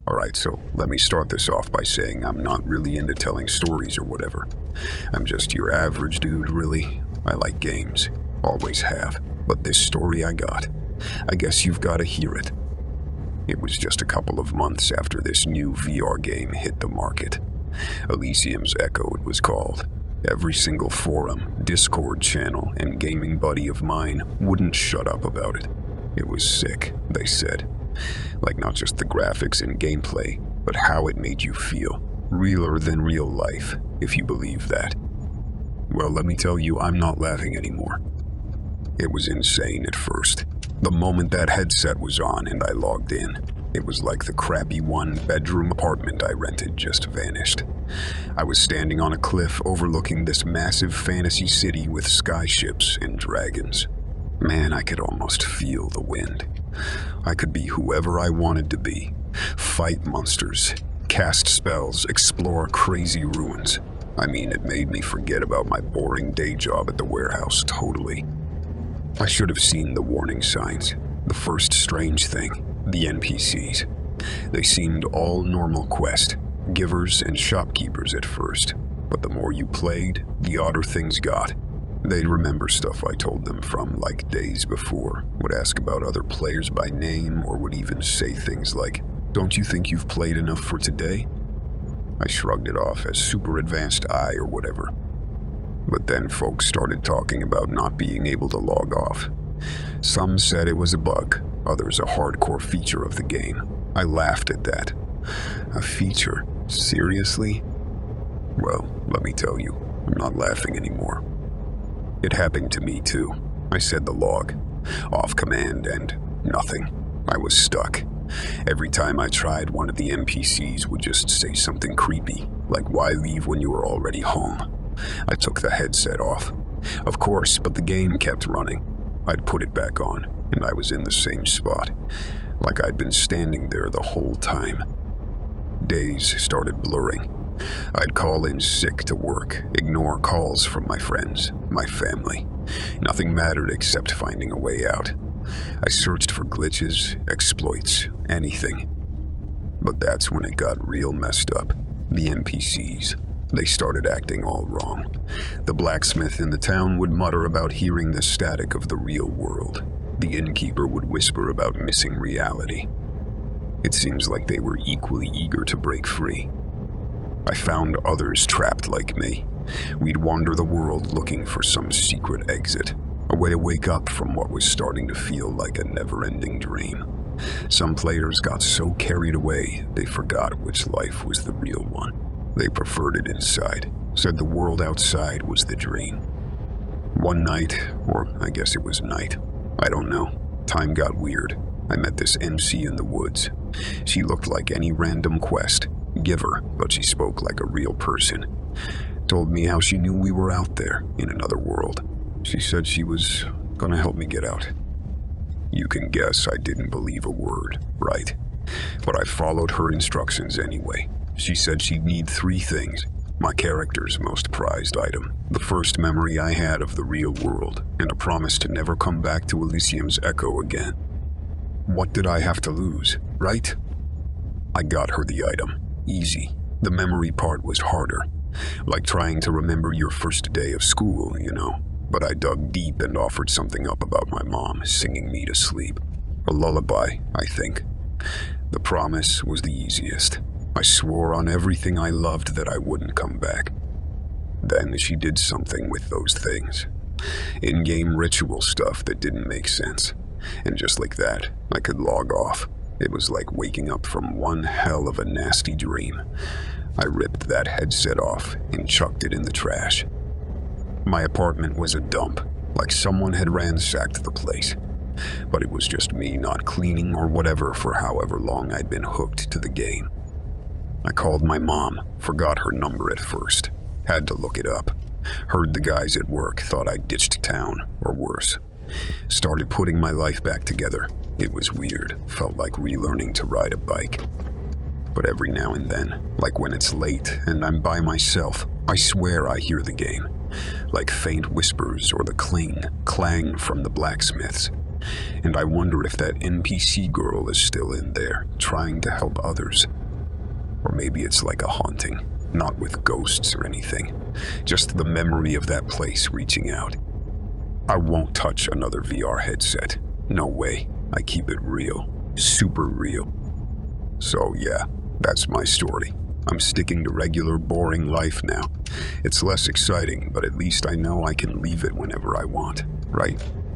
Alright, so let me start this off by saying I'm not really into telling stories or whatever. I'm just your average dude, really. I like games. Always have. But this story I got, I guess you've got to hear it. It was just a couple of months after this new VR game hit the market. Elysium's Echo, it was called. Every single forum, Discord channel, and gaming buddy of mine wouldn't shut up about it. It was sick, they said. Like not just the graphics and gameplay, but how it made you feel. Realer than real life, if you believe that. Well, let me tell you, I'm not laughing anymore. It was insane at first. The moment that headset was on and I logged in, it was like the crappy one-bedroom apartment I rented just vanished. I was standing on a cliff overlooking this massive fantasy city with skyships and dragons. Man, I could almost feel the wind. I could be whoever I wanted to be. Fight monsters, cast spells, explore crazy ruins. I mean, it made me forget about my boring day job at the warehouse totally. I should have seen the warning signs. The first strange thing, the NPCs. They seemed all normal quest givers and shopkeepers at first, but the more you played, the odder things got. They'd remember stuff I told them from like days before, would ask about other players by name, or would even say things like, "Don't you think you've played enough for today?" I shrugged it off as super advanced eye or whatever. But then folks started talking about not being able to log off. Some said it was a bug, others a hardcore feature of the game. I laughed at that. A feature? Seriously? Well, let me tell you, I'm not laughing anymore. It happened to me too. I said the log, off command, and nothing. I was stuck. Every time I tried, one of the NPCs would just say something creepy, like why leave when you were already home? I took the headset off. Of course, but the game kept running. I'd put it back on, and I was in the same spot, like I'd been standing there the whole time. Days started blurring. I'd call in sick to work, ignore calls from my friends, my family. Nothing mattered except finding a way out. I searched for glitches, exploits, anything. But that's when it got real messed up. The NPCs. They started acting all wrong. The blacksmith in the town would mutter about hearing the static of the real world. The innkeeper would whisper about missing reality. It seems like they were equally eager to break free. I found others trapped like me. We'd wander the world looking for some secret exit, a way to wake up from what was starting to feel like a never-ending dream. Some players got so carried away, they forgot which life was the real one. They preferred it inside, said the world outside was the dream. One night, or I guess it was night, I don't know, time got weird. I met this MC in the woods. She looked like any random quest giver, but she spoke like a real person. Told me how she knew we were out there, in another world. She said she was gonna help me get out. You can guess I didn't believe a word, right? But I followed her instructions anyway. She said she'd need 3 things. My character's most prized item, the first memory I had of the real world, and a promise to never come back to Elysium's Echo again. What did I have to lose, right? I got her the item. Easy. The memory part was harder. Like trying to remember your first day of school, you know. But I dug deep and offered something up about my mom singing me to sleep. A lullaby, I think. The promise was the easiest. I swore on everything I loved that I wouldn't come back. Then she did something with those things. In-game ritual stuff that didn't make sense. And just like that, I could log off. It was like waking up from one hell of a nasty dream. I ripped that headset off and chucked it in the trash. My apartment was a dump, like someone had ransacked the place. But it was just me not cleaning or whatever for however long I'd been hooked to the game. I called my mom, forgot her number at first. Had to look it up. Heard the guys at work thought I ditched town, or worse. Started putting my life back together. It was weird, felt like relearning to ride a bike. But every now and then, like when it's late and I'm by myself, I swear I hear the game. Like faint whispers or the clang from the blacksmiths. And I wonder if that NPC girl is still in there, trying to help others. Or maybe it's like a haunting, not with ghosts or anything, just the memory of that place reaching out. I won't touch another VR headset. No way. I keep it real. Super real. So yeah, that's my story. I'm sticking to regular, boring life now. It's less exciting, but at least I know I can leave it whenever I want, right?